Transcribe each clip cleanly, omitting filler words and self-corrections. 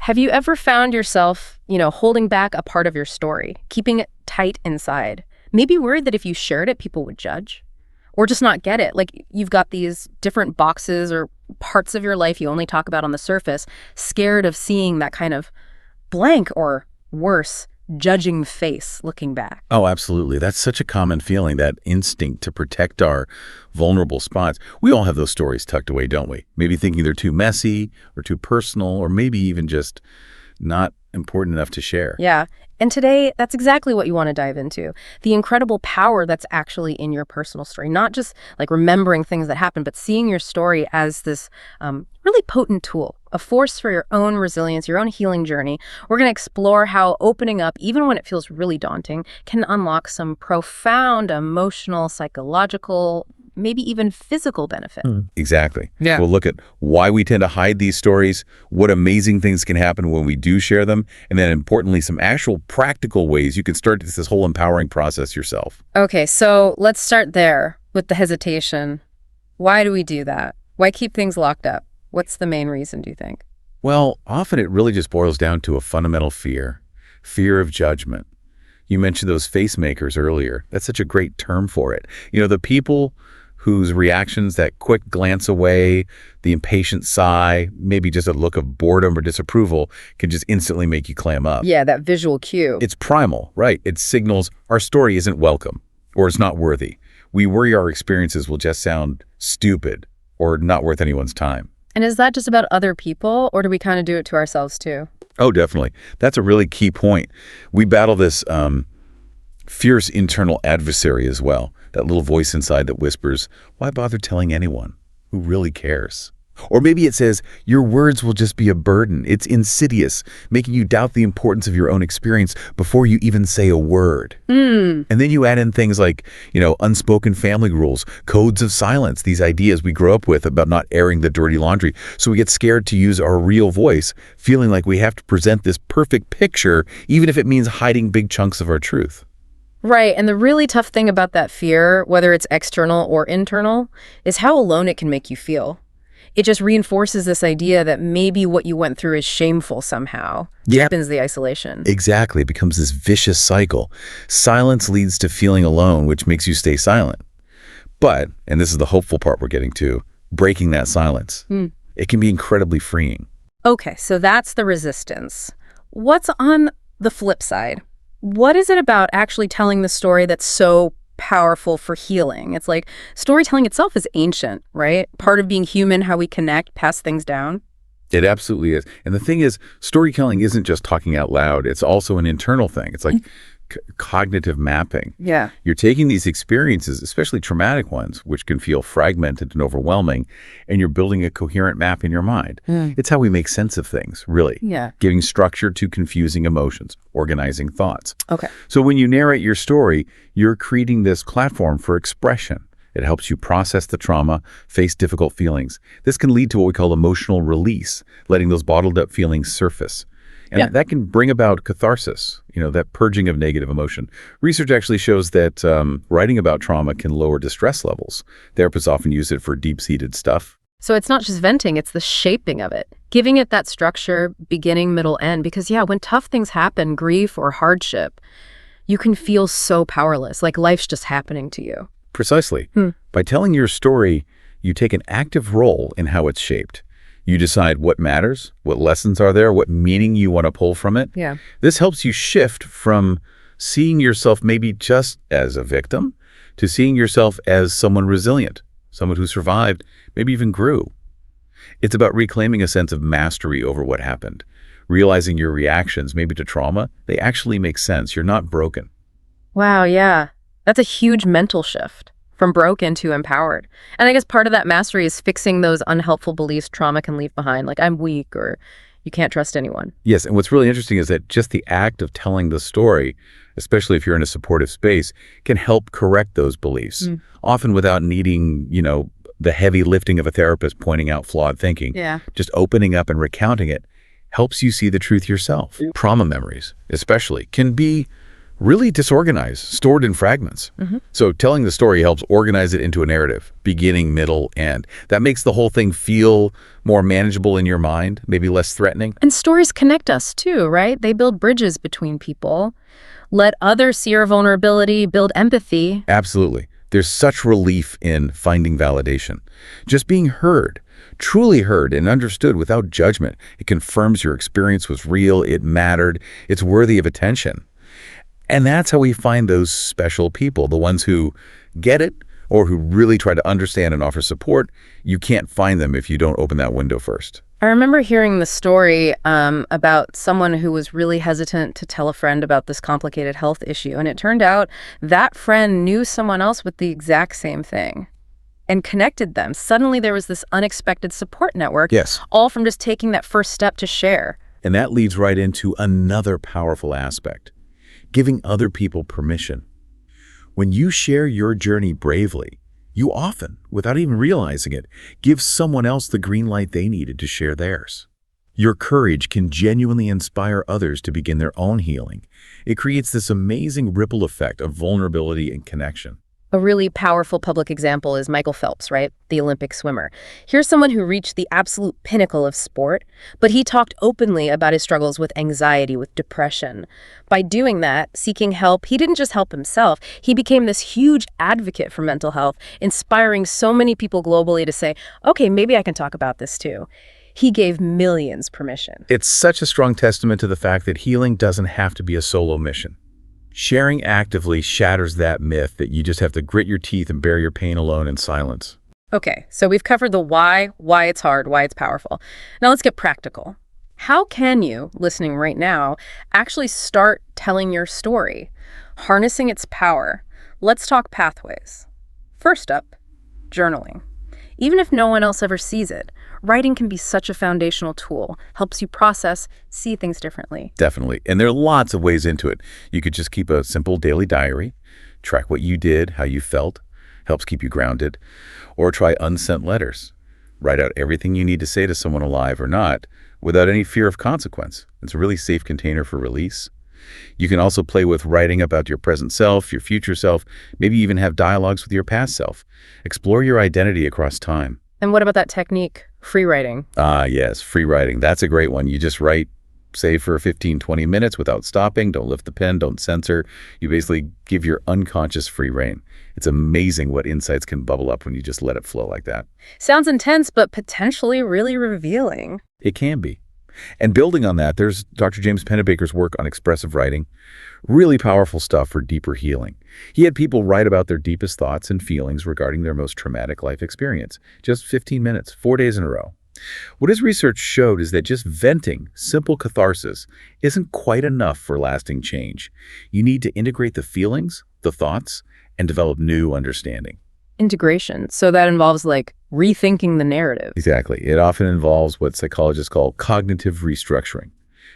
Have you ever found yourself, holding back a part of your story, keeping it tight inside? Maybe worried that if you shared it, people would judge or just not get it. Like you've got these different boxes or parts of your life you only talk about on the surface, scared of seeing that kind of blank or worse, judging face looking back. Oh, absolutely. That's such a common feeling, that instinct to protect our vulnerable spots. We all have those stories tucked away, don't we? Maybe thinking they're too messy or too personal, or maybe even just not important enough to share. Yeah. And today, that's exactly what you want to dive into. The incredible power that's actually in your personal story. Not just like remembering things that happened, but seeing your story as this really potent tool, a force for your own resilience, your own healing journey. We're going to explore how opening up, even when it feels really daunting, can unlock some profound emotional, psychological, maybe even physical benefit. Exactly. Yeah. We'll look at why we tend to hide these stories, what amazing things can happen when we do share them, and then importantly, some actual practical ways you can start this whole empowering process yourself. Okay, so let's start there with the hesitation. Why do we do that? Why keep things locked up? What's the main reason, do you think? Well, often it really just boils down to a fundamental fear of judgment. You mentioned those face makers earlier. That's such a great term for it. The people whose reactions, that quick glance away, the impatient sigh, maybe just a look of boredom or disapproval, can just instantly make you clam up. Yeah, that visual cue. It's primal, right? It signals our story isn't welcome or it's not worthy. We worry our experiences will just sound stupid or not worth anyone's time. And is that just about other people, or do we kind of do it to ourselves too? Oh, definitely. That's a really key point. We battle this fierce internal adversary as well. That little voice inside that whispers, why bother telling anyone? Who really cares? Or maybe it says, your words will just be a burden. It's insidious, making you doubt the importance of your own experience before you even say a word. And then you add in things like, unspoken family rules, codes of silence, these ideas we grow up with about not airing the dirty laundry. So we get scared to use our real voice, feeling like we have to present this perfect picture, even if it means hiding big chunks of our truth. Right, and the really tough thing about that fear, whether it's external or internal, is how alone it can make you feel. It just reinforces this idea that maybe what you went through is shameful somehow. Yeah. Deepens the isolation. Exactly. It becomes this vicious cycle. Silence leads to feeling alone, which makes you stay silent. But, and this is the hopeful part we're getting to, breaking that silence. It can be incredibly freeing. Okay, so that's the resistance. What's on the flip side? What is it about actually telling the story that's so powerful for healing? It's like storytelling itself is ancient, right? Part of being human, how we connect, pass things down. It absolutely is. And the thing is, storytelling isn't just talking out loud. It's also an internal thing. It's like cognitive mapping. Yeah. You're taking these experiences, especially traumatic ones, which can feel fragmented and overwhelming, and you're building a coherent map in your mind. It's how we make sense of things, really. Yeah. Giving structure to confusing emotions, organizing thoughts. Okay. So when you narrate your story, you're creating this platform for expression. It helps you process the trauma, face difficult feelings. This can lead to what we call emotional release, letting those bottled up feelings surface. And that can bring about catharsis, that purging of negative emotion. Research actually shows that writing about trauma can lower distress levels. Therapists often use it for deep-seated stuff. So it's not just venting, it's the shaping of it. Giving it that structure, beginning, middle, end. Because when tough things happen, grief or hardship, you can feel so powerless, like life's just happening to you. Precisely. By telling your story, you take an active role in how it's shaped. You decide what matters, what lessons are there, what meaning you want to pull from it. Yeah. This helps you shift from seeing yourself maybe just as a victim to seeing yourself as someone resilient, someone who survived, maybe even grew. It's about reclaiming a sense of mastery over what happened, realizing your reactions, maybe to trauma, they actually make sense. You're not broken. Wow, yeah. That's a huge mental shift. From broken to empowered. And I guess part of that mastery is fixing those unhelpful beliefs trauma can leave behind, like I'm weak or you can't trust anyone. Yes, and what's really interesting is that just the act of telling the story, especially if you're in a supportive space, can help correct those beliefs, often without needing, the heavy lifting of a therapist pointing out flawed thinking. Yeah. Just opening up and recounting it helps you see the truth yourself. Trauma memories, especially, can be really disorganized, stored in fragments. So telling the story helps organize it into a narrative, beginning, middle, end. That makes the whole thing feel more manageable in your mind, maybe less threatening. And stories connect us too, right? They build bridges between people. Let others see our vulnerability, build empathy. Absolutely. There's such relief in finding validation. Just being heard, truly heard and understood without judgment. It confirms your experience was real, it mattered, it's worthy of attention. And that's how we find those special people, the ones who get it or who really try to understand and offer support. You can't find them if you don't open that window first. I remember hearing the story about someone who was really hesitant to tell a friend about this complicated health issue. And it turned out that friend knew someone else with the exact same thing and connected them. Suddenly there was this unexpected support network, Yes. all from just taking that first step to share. And that leads right into another powerful aspect, giving other people permission. When you share your journey bravely, you often, without even realizing it, give someone else the green light they needed to share theirs. Your courage can genuinely inspire others to begin their own healing. It creates this amazing ripple effect of vulnerability and connection. A really powerful public example is Michael Phelps, right? The Olympic swimmer. Here's someone who reached the absolute pinnacle of sport, but he talked openly about his struggles with anxiety, with depression. By doing that, seeking help, he didn't just help himself, he became this huge advocate for mental health, inspiring so many people globally to say, okay, maybe I can talk about this too. He gave millions permission. It's such a strong testament to the fact that healing doesn't have to be a solo mission. Sharing actively shatters that myth that you just have to grit your teeth and bear your pain alone in silence. Okay, so we've covered the why it's hard, why it's powerful. Now let's get practical. How can you, listening right now, actually start telling your story, harnessing its power? Let's talk pathways. First up, journaling. Even if no one else ever sees it, writing can be such a foundational tool, helps you process, see things differently. Definitely. And there are lots of ways into it. You could just keep a simple daily diary, track what you did, how you felt, helps keep you grounded, or try unsent letters. Write out everything you need to say to someone alive or not without any fear of consequence. It's a really safe container for release. You can also play with writing about your present self, your future self, maybe even have dialogues with your past self. Explore your identity across time. And what about that technique, free writing? Ah, yes, free writing. That's a great one. You just write, say, for 15, 20 minutes without stopping. Don't lift the pen, don't censor. You basically give your unconscious free rein. It's amazing what insights can bubble up when you just let it flow like that. Sounds intense, but potentially really revealing. It can be. And building on that, there's Dr. James Pennebaker's work on expressive writing. Really powerful stuff for deeper healing. He had people write about their deepest thoughts and feelings regarding their most traumatic life experience. Just 15 minutes, 4 days in a row. What his research showed is that just venting, simple catharsis, isn't quite enough for lasting change. You need to integrate the feelings, the thoughts, and develop new understanding. Integration. So that involves like rethinking the narrative. Exactly. It often involves what psychologists call cognitive restructuring,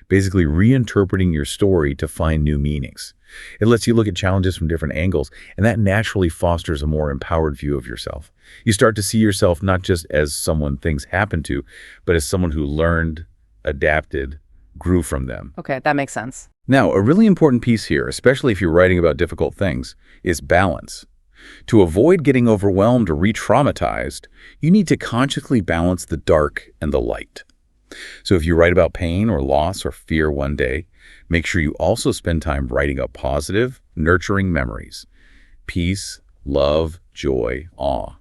basically reinterpreting your story to find new meanings. It lets you look at challenges from different angles, and that naturally fosters a more empowered view of yourself. You start to see yourself not just as someone things happen to, but as someone who learned, adapted, grew from them. Okay, that makes sense. Now, a really important piece here, especially if you're writing about difficult things, is balance. To avoid getting overwhelmed or re-traumatized, you need to consciously balance the dark and the light. So if you write about pain or loss or fear one day, make sure you also spend time writing up positive, nurturing memories. Peace, love, joy, awe.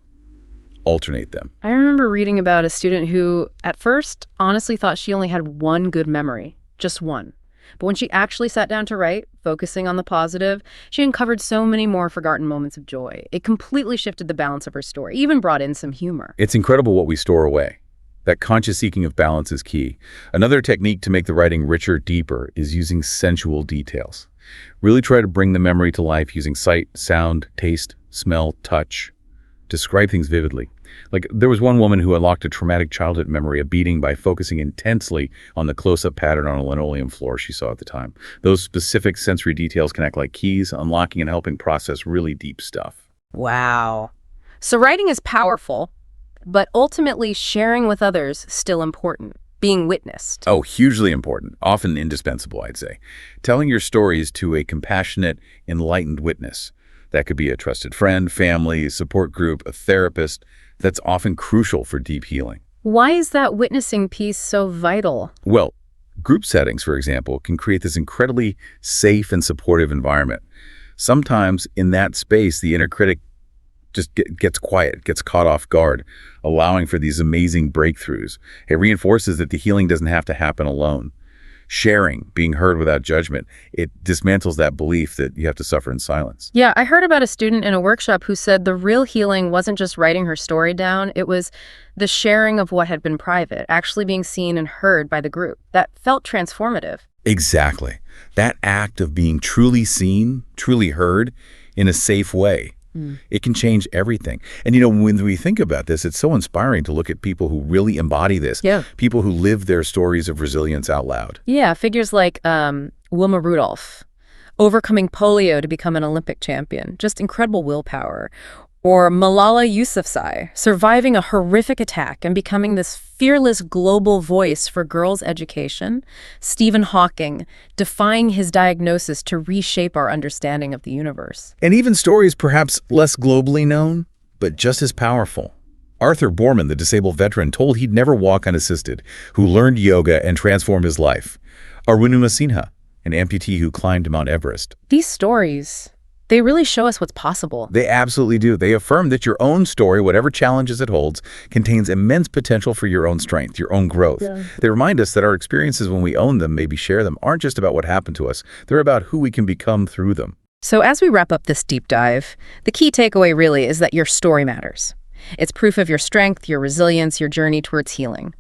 Alternate them. I remember reading about a student who, at first, honestly thought she only had one good memory, just one. But when she actually sat down to write, focusing on the positive, she uncovered so many more forgotten moments of joy. It completely shifted the balance of her story, even brought in some humor. It's incredible what we store away. That conscious seeking of balance is key. Another technique to make the writing richer, deeper, is using sensual details. Really try to bring the memory to life using sight, sound, taste, smell, touch. Describe things vividly. Like, there was one woman who unlocked a traumatic childhood memory of beating by focusing intensely on the close-up pattern on a linoleum floor she saw at the time. Those specific sensory details can act like keys, unlocking and helping process really deep stuff. Wow. So writing is powerful, but ultimately sharing with others still important. being witnessed. Oh, hugely important, often indispensable, I'd say. Telling your stories to a compassionate, enlightened witness. That could be a trusted friend, family, support group, a therapist. That's often crucial for deep healing. Why is that witnessing piece so vital? Well, group settings, for example, can create this incredibly safe and supportive environment. Sometimes in that space, the inner critic just gets quiet, gets caught off guard, allowing for these amazing breakthroughs. It reinforces that the healing doesn't have to happen alone. Sharing, being heard without judgment, it dismantles that belief that you have to suffer in silence. Yeah, I heard about a student in a workshop who said the real healing wasn't just writing her story down, it was the sharing of what had been private, actually being seen and heard by the group. That felt transformative. Exactly. That act of being truly seen, truly heard in a safe way. It can change everything. And when we think about this, it's so inspiring to look at people who really embody this. Yeah. People who live their stories of resilience out loud. Yeah, figures like Wilma Rudolph, overcoming polio to become an Olympic champion, just incredible willpower. Or Malala Yousafzai, surviving a horrific attack and becoming this fearless global voice for girls' education. Stephen Hawking, defying his diagnosis to reshape our understanding of the universe. And even stories perhaps less globally known, but just as powerful. Arthur Borman, the disabled veteran, told he'd never walk unassisted, who learned yoga and transformed his life. Arunima Sinha, an amputee who climbed Mount Everest. These stories, they really show us what's possible. They absolutely do. They affirm that your own story, whatever challenges it holds, contains immense potential for your own strength, your own growth. Yeah. They remind us that our experiences, when we own them, maybe share them, aren't just about what happened to us. They're about who we can become through them. So as we wrap up this deep dive, the key takeaway really is that your story matters. It's proof of your strength, your resilience, your journey towards healing.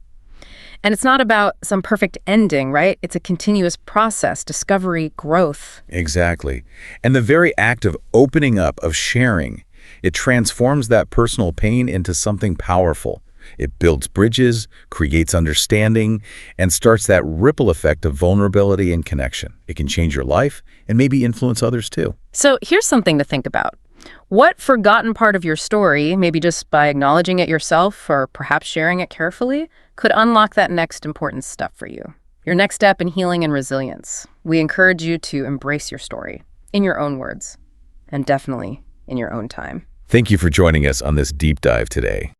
And it's not about some perfect ending, right? It's a continuous process, discovery, growth. Exactly. And the very act of opening up, of sharing, it transforms that personal pain into something powerful. It builds bridges, creates understanding, and starts that ripple effect of vulnerability and connection. It can change your life and maybe influence others too. So here's something to think about. What forgotten part of your story, maybe just by acknowledging it yourself or perhaps sharing it carefully, could unlock that next important step for you? Your next step in healing and resilience. We encourage you to embrace your story in your own words and definitely in your own time. Thank you for joining us on this deep dive today.